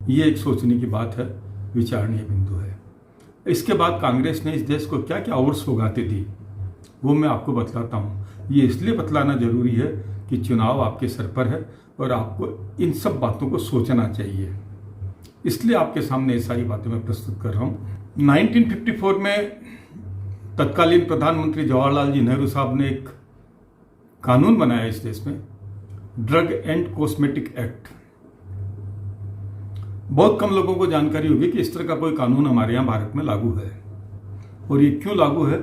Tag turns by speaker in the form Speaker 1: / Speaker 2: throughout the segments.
Speaker 1: ये एक सोचने की बात है, विचारणीय बिंदु है। इसके बाद कांग्रेस ने इस देश को क्या क्या और सौगातें दी वो मैं आपको बतलाता हूँ। ये इसलिए बतलाना जरूरी है कि चुनाव आपके सर पर है और आपको इन सब बातों को सोचना चाहिए, इसलिए आपके सामने ये सारी बातें मैं प्रस्तुत कर रहा हूँ। 1954 में तत्कालीन प्रधानमंत्री जवाहरलाल जी नेहरू साहब ने एक कानून बनाया इस देश में, ड्रग एंड कॉस्मेटिक एक्ट। बहुत कम लोगों को जानकारी होगी कि इस तरह का कोई कानून हमारे यहाँ भारत में लागू है। और ये क्यों लागू है,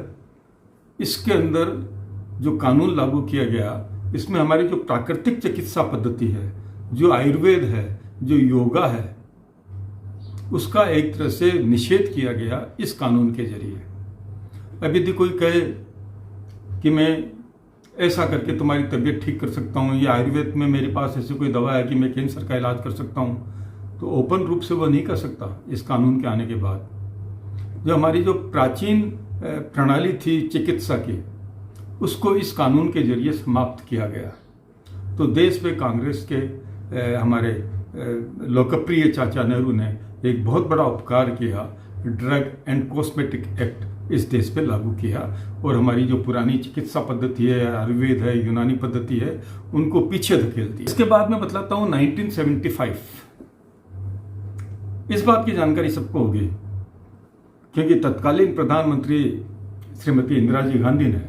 Speaker 1: इसके अंदर जो कानून लागू किया गया, इसमें हमारी जो प्राकृतिक चिकित्सा पद्धति है, जो आयुर्वेद है, जो योगा है, उसका एक तरह से निषेध किया गया इस कानून के जरिए। अब यदि कोई कहे कि मैं ऐसा करके तुम्हारी तबीयत ठीक कर सकता हूँ, या आयुर्वेद में मेरे पास ऐसी कोई दवा है कि मैं कैंसर का इलाज कर सकता हूँ, तो ओपन रूप से वह नहीं कर सकता। इस कानून के आने के बाद जो हमारी जो प्राचीन प्रणाली थी चिकित्सा की, उसको इस कानून के जरिए समाप्त किया गया। तो देश में कांग्रेस के हमारे लोकप्रिय चाचा नेहरू ने एक बहुत बड़ा उपकार किया, ड्रग एंड कॉस्मेटिक एक्ट इस देश पे लागू किया और हमारी जो पुरानी चिकित्सा पद्धति है, आयुर्वेद है, यूनानी पद्धति है, उनको पीछे धकेल दी। इसके बाद मैं बतलाता हूँ 1975। इस बात की जानकारी सबको होगी क्योंकि तत्कालीन प्रधानमंत्री श्रीमती इंदिरा जी गांधी ने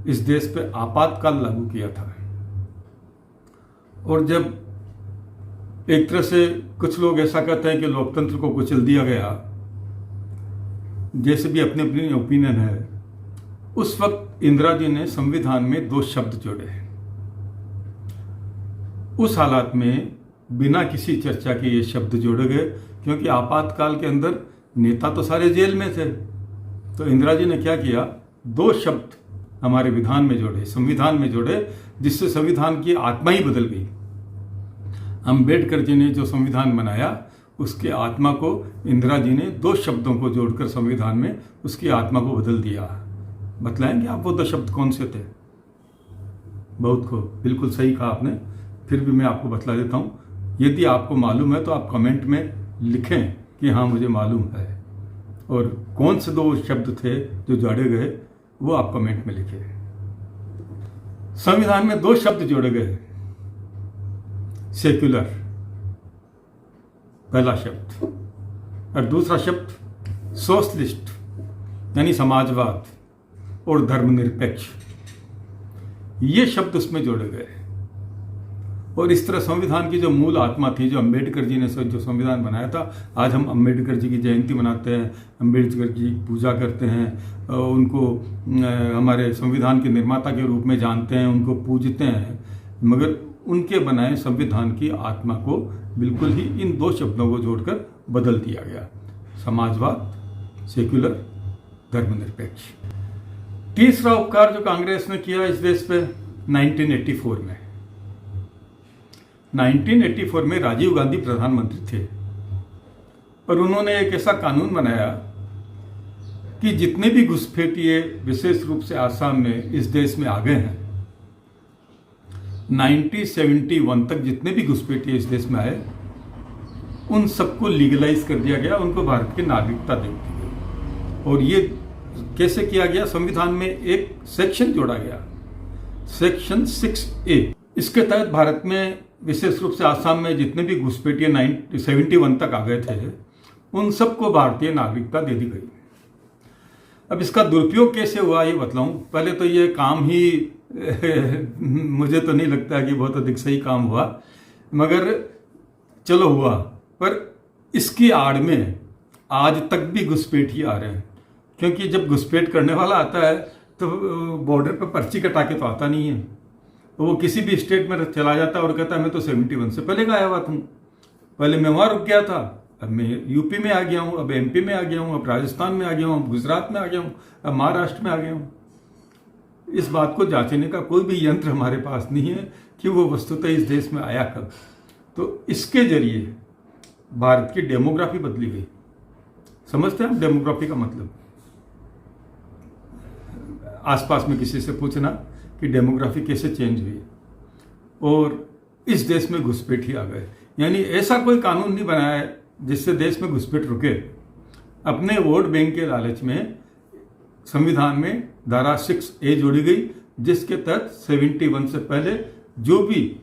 Speaker 1: इस देश पे आपातकाल लागू किया था। और जब एक तरह से कुछ लोग ऐसा कहते हैं कि लोकतंत्र को कुचल दिया गया, जैसे भी अपनी अपनी ओपिनियन है, उस वक्त इंदिरा जी ने संविधान में 2 शब्द जोड़े। उस हालात में बिना किसी चर्चा के ये शब्द जोड़े गए, क्योंकि आपातकाल के अंदर नेता तो सारे जेल में थे। तो इंदिरा जी ने क्या किया, 2 शब्द हमारे विधान में जोड़े, संविधान में जोड़े, जिससे संविधान की आत्मा ही बदल गई। अम्बेडकर जी ने जो संविधान बनाया, उसके आत्मा को इंदिरा जी ने 2 शब्दों को जोड़कर संविधान में उसकी आत्मा को बदल दिया। बतलाएंगे आप वो 2 शब्द कौन से थे? बहुत को बिल्कुल सही कहा आपने, फिर भी मैं आपको बतला देता हूँ। यदि आपको मालूम है तो आप कमेंट में लिखें कि हाँ मुझे मालूम है, और कौन से 2 शब्द थे जो जोड़े गए वो आप कमेंट में लिखें। संविधान में 2 शब्द जोड़े गए, सेक्युलर पहला शब्द, और दूसरा शब्द सोशलिस्ट यानी समाजवाद और धर्मनिरपेक्ष, ये शब्द उसमें जोड़े गए। और इस तरह संविधान की जो मूल आत्मा थी, जो अम्बेडकर जी ने जो संविधान बनाया था, आज हम अम्बेडकर जी की जयंती मनाते हैं, अम्बेडकर जी की पूजा करते हैं, उनको हमारे संविधान के निर्माता के रूप में जानते हैं, उनको पूजते हैं, मगर उनके बनाए संविधान की आत्मा को बिल्कुल ही इन 2 शब्दों को जोड़कर बदल दिया गया, समाजवाद, सेक्युलर, धर्मनिरपेक्ष। तीसरा उपकार जो कांग्रेस ने किया इस देश पे 1984 में, 1984 में राजीव गांधी प्रधानमंत्री थे और उन्होंने एक ऐसा कानून बनाया कि जितने भी घुसपैठिए विशेष रूप से आसाम में इस देश में आ गए हैं, 1971 तक जितने भी घुसपैठिए इस देश में आए, उन सबको लीगलाइज कर दिया गया, उनको भारत की नागरिकता दे दी गई। और ये कैसे किया गया, संविधान में एक सेक्शन जोड़ा गया, सेक्शन 6A। इसके तहत भारत में विशेष रूप से आसाम में जितने भी घुसपैठिए 1971 तक आ गए थे, उन सबको भारतीय नागरिकता दे दी गई। अब इसका दुरुपयोग कैसे हुआ ये बतलाऊं। पहले तो ये काम ही मुझे तो नहीं लगता कि बहुत अधिक सही काम हुआ, मगर चलो हुआ। पर इसकी आड़ में आज तक भी घुसपैठिए आ रहे हैं, क्योंकि जब घुसपैठ करने वाला आता है तो बॉर्डर पर पर्ची कटा के तो आता नहीं है, वो किसी भी स्टेट में चला जाता है और कहता है मैं तो 71 से पहले का आया हुआ हूँ, पहले मैं वहाँ रुक गया था, अब मैं यूपी में आ गया हूँ, अब एमपी में आ गया हूँ, अब राजस्थान में आ गया हूँ, अब गुजरात में आ गया हूँ, अब महाराष्ट्र में आ गया हूँ। इस बात को जांचने का कोई भी यंत्र हमारे पास नहीं है कि वो वस्तुतः इस देश में आया कब। तो इसके जरिए भारत की डेमोग्राफी बदली गई। समझते हैं आप डेमोग्राफी का मतलब? आसपास में किसी से पूछना कि डेमोग्राफी कैसे चेंज हुई, और इस देश में घुसपैठिए आ गए। यानी ऐसा कोई कानून नहीं बनाया है जिससे देश में घुसपैठ रुके। अपने वोट बैंक के लालच में संविधान में धारा 6A जोड़ी गई, जिसके तहत 71 से पहले जो भी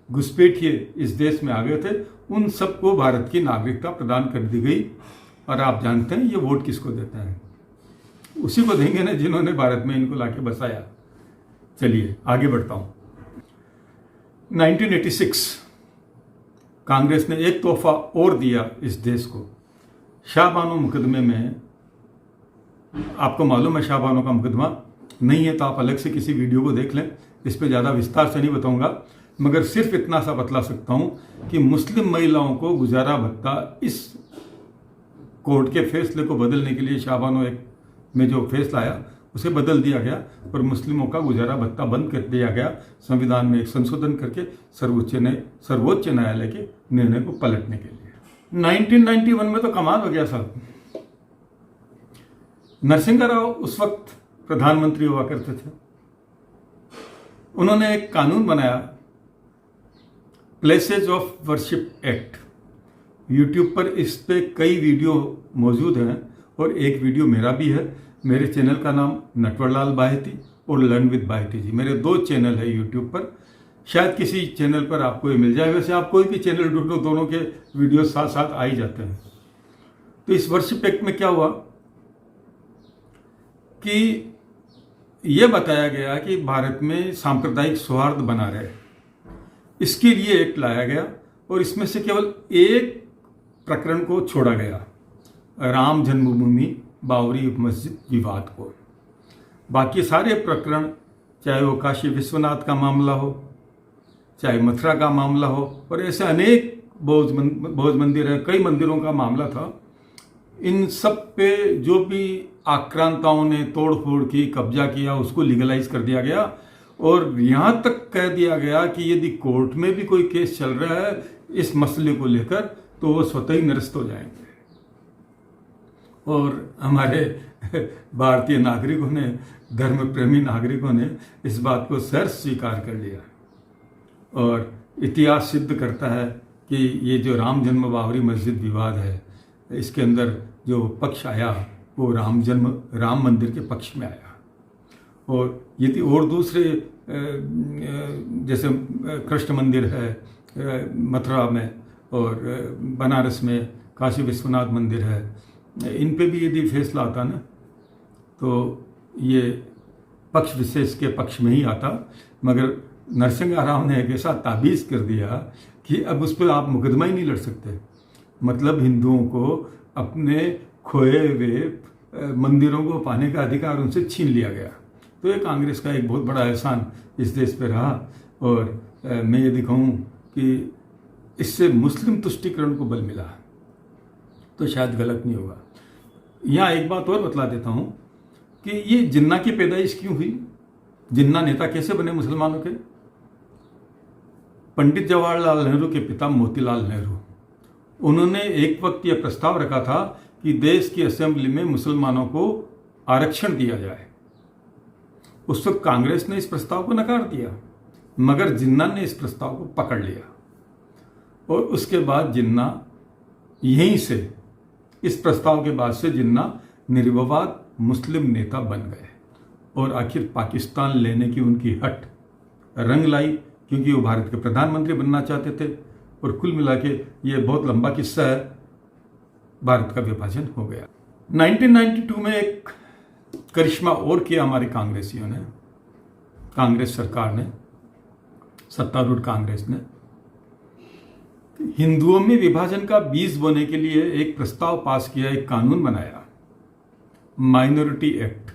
Speaker 1: घुसपैठिए इस देश में आ गए थे उन सबको भारत की नागरिकता प्रदान कर दी गई। और आप जानते हैं ये वोट किसको देते हैं? उसी को देंगे ना जिन्होंने भारत में इनको लाके बसाया। चलिए आगे बढ़ता हूं। 1986 कांग्रेस ने एक तोहफा और दिया इस देश को। शाहबानो मुकदमे में, आपको मालूम है शाहबानो का मुकदमा, नहीं है तो आप अलग से किसी वीडियो को देख लें, इस पे ज़्यादा विस्तार से नहीं बताऊंगा, मगर सिर्फ इतना सा बतला सकता हूं कि मुस्लिम महिलाओं को गुजारा भत्ता, इस कोर्ट के फैसले को बदलने के लिए शाहबानो एक में जो फैसला आया उसे बदल दिया गया और मुस्लिमों का गुजारा भत्ता बंद कर दिया गया, संविधान में एक संशोधन करके सर्वोच्च न्यायालय के निर्णय को पलटने के लिए। 1991 में तो कमाल हो गया साहब। नरसिंह राव उस वक्त प्रधानमंत्री हुआ करते थे। उन्होंने एक कानून बनाया, places of worship act. YouTube पर इस पे कई वीडियो मौजूद हैं और एक वीडियो मेरा भी है। मेरे चैनल का नाम नटवरलाल बाहेती और लर्न विद बाहेती जी, मेरे 2 चैनल है यूट्यूब पर। शायद किसी चैनल पर आपको ये मिल जाए, वैसे आप कोई भी चैनल ढूंढो, दोनों के वीडियो साथ साथ आ ही जाते हैं। तो इस वर्शिप एक्ट में क्या हुआ कि ये बताया गया कि भारत में सांप्रदायिक सौहार्द बना रहे, इसके लिए एक्ट लाया गया और इसमें से केवल एक प्रकरण को छोड़ा गया, राम जन्मभूमि बाबरी मस्जिद विवाद को। बाकी सारे प्रकरण, चाहे वो काशी विश्वनाथ का मामला हो, चाहे मथुरा का मामला हो, और ऐसे अनेक बौद्ध मंदिर है, कई मंदिरों का मामला था, इन सब पे जो भी आक्रांताओं ने तोड़ फोड़ की, कब्जा किया, उसको लीगलाइज कर दिया गया। और यहां तक कह दिया गया कि यदि कोर्ट में भी कोई केस चल रहा है इस मसले को लेकर तो वो स्वतः ही निरस्त हो जाएंगे। और हमारे भारतीय नागरिकों ने, धर्म प्रेमी नागरिकों ने इस बात को सहर्ष स्वीकार कर लिया। और इतिहास सिद्ध करता है कि ये जो राम जन्म बाबरी मस्जिद विवाद है, इसके अंदर जो पक्ष आया वो राम मंदिर के पक्ष में आया। और यदि और दूसरे जैसे कृष्ण मंदिर है मथुरा में और बनारस में काशी विश्वनाथ मंदिर है, इन पे भी यदि फैसला आता ना तो ये पक्ष विशेष के पक्ष में ही आता। मगर नरसिंह राव ने एक ऐसा ताबीज कर दिया कि अब उस पर आप मुकदमा ही नहीं लड़ सकते। मतलब हिंदुओं को अपने खोए हुए मंदिरों को पाने का अधिकार उनसे छीन लिया गया। तो ये कांग्रेस का एक बहुत बड़ा एहसान इस देश पे रहा। और मैं ये दिखाऊं कि इससे मुस्लिम तुष्टीकरण को बल मिला तो शायद गलत नहीं होगा। यहाँ एक बात और बतला देता हूं कि ये जिन्ना की पैदाइश क्यों हुई, जिन्ना नेता कैसे बने मुसलमानों के। पंडित जवाहरलाल नेहरू के पिता मोतीलाल नेहरू, उन्होंने एक वक्त यह प्रस्ताव रखा था कि देश की असेंबली में मुसलमानों को आरक्षण दिया जाए। उस वक्त कांग्रेस ने इस प्रस्ताव को नकार दिया, मगर जिन्ना ने इस प्रस्ताव को पकड़ लिया और उसके बाद जिन्ना यहीं से, इस प्रस्ताव के बाद से जिन्ना निर्विवाद मुस्लिम नेता बन गए। और आखिर पाकिस्तान लेने की उनकी हट रंग लाई, क्योंकि वो भारत के प्रधानमंत्री बनना चाहते थे। और कुल मिला के ये बहुत लंबा किस्सा है, भारत का विभाजन हो गया। 1992 में एक करिश्मा और किया हमारे कांग्रेसियों ने, कांग्रेस सरकार ने, सत्तारूढ़ कांग्रेस ने। हिंदुओं में विभाजन का बीज बोने के लिए एक प्रस्ताव पास किया, एक कानून बनाया, माइनॉरिटी एक्ट।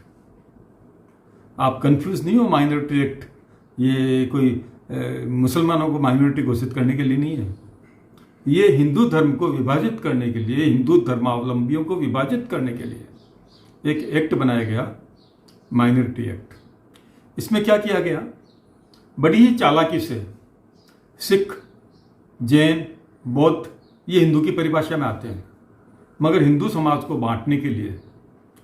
Speaker 1: आप कंफ्यूज नहीं हो, माइनॉरिटी एक्ट ये कोई मुसलमानों को माइनॉरिटी घोषित करने के लिए नहीं है। ये हिंदू धर्म को विभाजित करने के लिए, हिंदू धर्मावलंबियों को विभाजित करने के लिए एक एक्ट बनाया गया, माइनॉरिटी एक्ट। इसमें क्या किया गया, बड़ी ही चालाकी से सिख, जैन, बौद्ध ये हिंदू की परिभाषा में आते हैं, मगर हिंदू समाज को बांटने के लिए,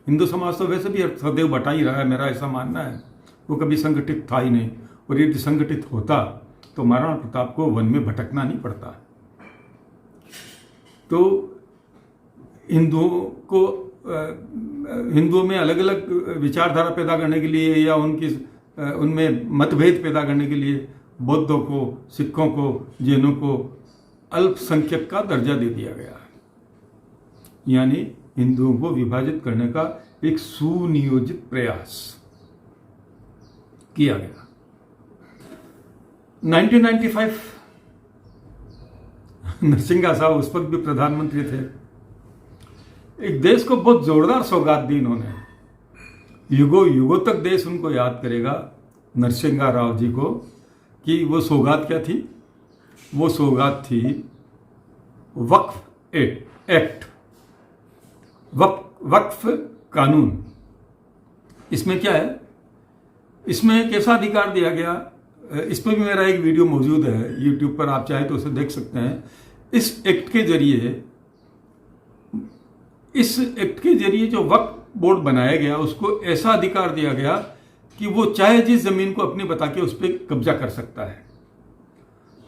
Speaker 1: हिंदू समाज तो वैसे भी सदैव बटा ही रहा है, मेरा ऐसा मानना है, वो कभी संगठित था ही नहीं। और यदि संगठित होता तो महाराणा प्रताप को वन में भटकना नहीं पड़ता। तो हिंदुओं में अलग अलग विचारधारा पैदा करने के लिए या उनमें मतभेद पैदा करने के लिए बौद्धों को, सिखों को, जैनों को अल्पसंख्यक का दर्जा दे दिया गया, यानी हिंदुओं को विभाजित करने का एक सुनियोजित प्रयास किया गया। 1995 नरसिंहा साहब उस वक्त भी प्रधानमंत्री थे। एक देश को बहुत जोरदार सौगात दी इन्होंने, युगों युगों तक देश उनको याद करेगा, नरसिंहा राव जी को, कि वो सौगात क्या थी। वो सौगात थी वक्फ एक्ट, वक्फ कानून। इसमें क्या है, इसमें कैसा अधिकार दिया गया, इस पर भी मेरा एक वीडियो मौजूद है यूट्यूब पर, आप चाहे तो उसे देख सकते हैं। इस एक्ट के जरिए जो वक्फ बोर्ड बनाया गया, उसको ऐसा अधिकार दिया गया कि वो चाहे जिस जमीन को अपनी बता के उस पर कब्जा कर सकता है।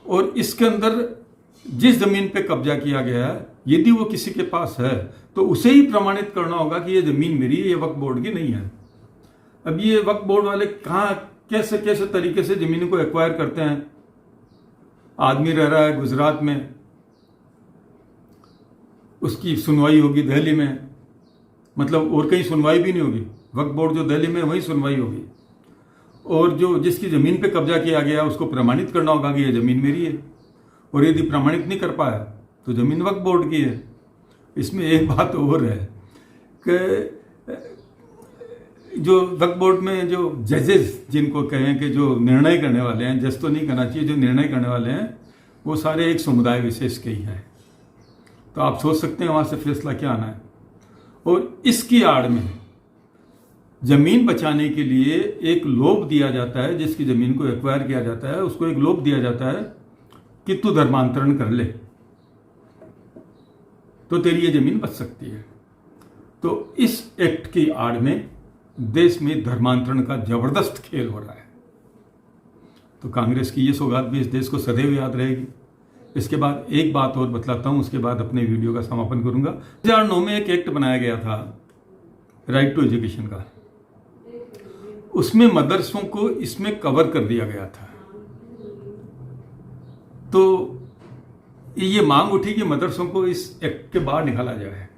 Speaker 1: और इसके अंदर जिस जमीन पे कब्जा किया गया है, यदि वो किसी के पास है तो उसे ही प्रमाणित करना होगा कि ये जमीन मेरी है, ये वक्फ बोर्ड की नहीं है। अब ये वक्फ बोर्ड वाले कहाँ कैसे कैसे तरीके से जमीन को एक्वायर करते हैं। आदमी रह रहा है गुजरात में, उसकी सुनवाई होगी दिल्ली में, मतलब और कहीं सुनवाई भी नहीं होगी। वक्फ बोर्ड जो दिल्ली में, वहीं सुनवाई होगी। और जो जिसकी जमीन पे कब्जा किया गया उसको प्रमाणित करना होगा कि यह जमीन मेरी है, और यदि प्रमाणित नहीं कर पाया तो जमीन वक्फ बोर्ड की है। इसमें एक बात और है कि जो वक्फ बोर्ड में जो जजेस जिनको कहें कि जो निर्णय करने वाले हैं, जज तो नहीं कहना चाहिए, जो निर्णय करने वाले हैं वो सारे एक समुदाय विशेष के ही हैं। तो आप सोच सकते हैं वहां से फैसला क्या आना है। और इसकी आड़ में जमीन बचाने के लिए एक लोभ दिया जाता है, जिसकी जमीन को एक्वायर किया जाता है उसको एक लोभ दिया जाता है कि तू धर्मांतरण कर ले तो तेरी ये जमीन बच सकती है। तो इस एक्ट की आड़ में देश में धर्मांतरण का जबरदस्त खेल हो रहा है। तो कांग्रेस की ये सौगात भी इस देश को सदैव याद रहेगी। इसके बाद एक बात और बतलाता हूं, उसके बाद अपने वीडियो का समापन करूंगा। 2009 में एक एक्ट बनाया गया था राइट टू एजुकेशन का, उसमें मदरसों को इसमें कवर कर दिया गया था। तो ये मांग उठी कि मदरसों को इस एक्ट के बाहर निकाला जाए।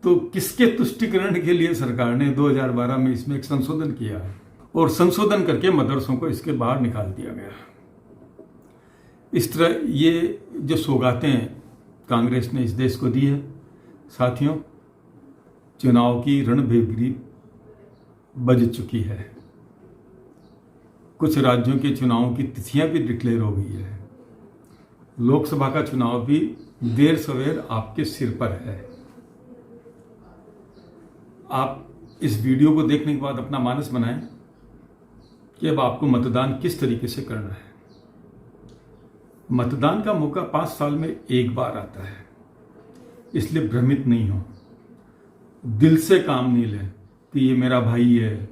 Speaker 1: तो किसके तुष्टिकरण के लिए सरकार ने 2012 में इसमें एक संशोधन किया है, और संशोधन करके मदरसों को इसके बाहर निकाल दिया गया। इस तरह ये जो सौगातें कांग्रेस ने इस देश को दी है, साथियों, चुनाव की रणभेरी बज चुकी है। कुछ राज्यों के चुनावों की तिथियां भी डिक्लेयर हो गई है। लोकसभा का चुनाव भी देर सवेर आपके सिर पर है। आप इस वीडियो को देखने के बाद अपना मानस बनाएं कि अब आपको मतदान किस तरीके से करना है। मतदान का मौका 5 साल में एक बार आता है, इसलिए भ्रमित नहीं हो। दिल से काम नहीं लें कि ये मेरा भाई है,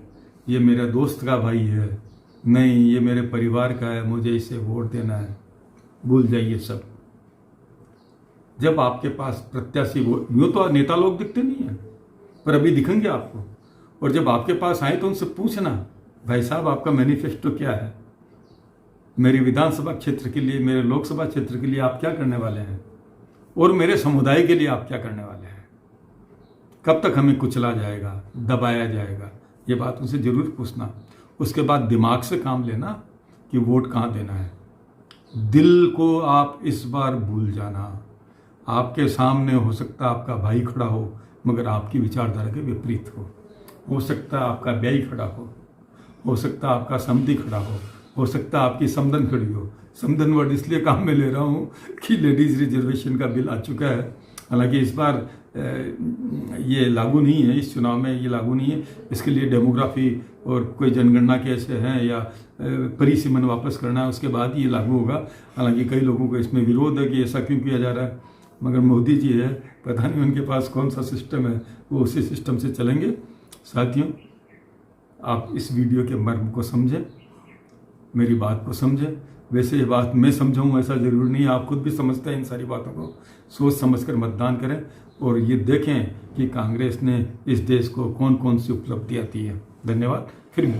Speaker 1: ये मेरे दोस्त का भाई है, नहीं ये मेरे परिवार का है, मुझे इसे वोट देना है। भूल जाइए सब। जब आपके पास प्रत्याशी, यूं तो नेता लोग दिखते नहीं है पर अभी दिखेंगे आपको, और जब आपके पास आए तो उनसे पूछना, भाई साहब आपका मैनिफेस्टो क्या है, मेरे विधानसभा क्षेत्र के लिए, मेरे लोकसभा क्षेत्र के लिए आप क्या करने वाले हैं, और मेरे समुदाय के लिए आप क्या करने वाले हैं। कब तक हमें कुचला जाएगा, दबाया जाएगा, ये बात उनसे जरूर पूछना। उसके बाद दिमाग से काम लेना कि वोट कहाँ देना है। दिल को आप इस बार भूल जाना। आपके सामने हो सकता है आपका भाई खड़ा हो, मगर आपकी विचारधारा के विपरीत हो सकता है आपका ब्याई खड़ा हो सकता है आपका समधी खड़ा हो सकता है आपकी समधन खड़ी हो। समधन वर्ड इसलिए काम में ले रहा हूँ कि लेडीज रिजर्वेशन का बिल आ चुका है। हालांकि इस बार ये लागू नहीं है, इस चुनाव में ये लागू नहीं है। इसके लिए डेमोग्राफी और कोई जनगणना कैसे हैं या परिसीमन वापस करना है, उसके बाद ये लागू होगा। हालांकि कई लोगों को इसमें विरोध है कि ऐसा क्यों किया जा रहा है, मगर मोदी जी है, पता नहीं उनके पास कौन सा सिस्टम है, वो उसी सिस्टम से चलेंगे। साथियों, आप इस वीडियो के मर्म को समझें, मेरी बात को समझें वैसे ये बात मैं समझाऊँ ऐसा ज़रूरी नहीं, आप खुद भी समझते हैं इन सारी बातों को। सोच समझकर मतदान करें और ये देखें कि कांग्रेस ने इस देश को कौन कौन सी उपलब्धियाँ दी है। धन्यवाद, फिर मिलेंगे।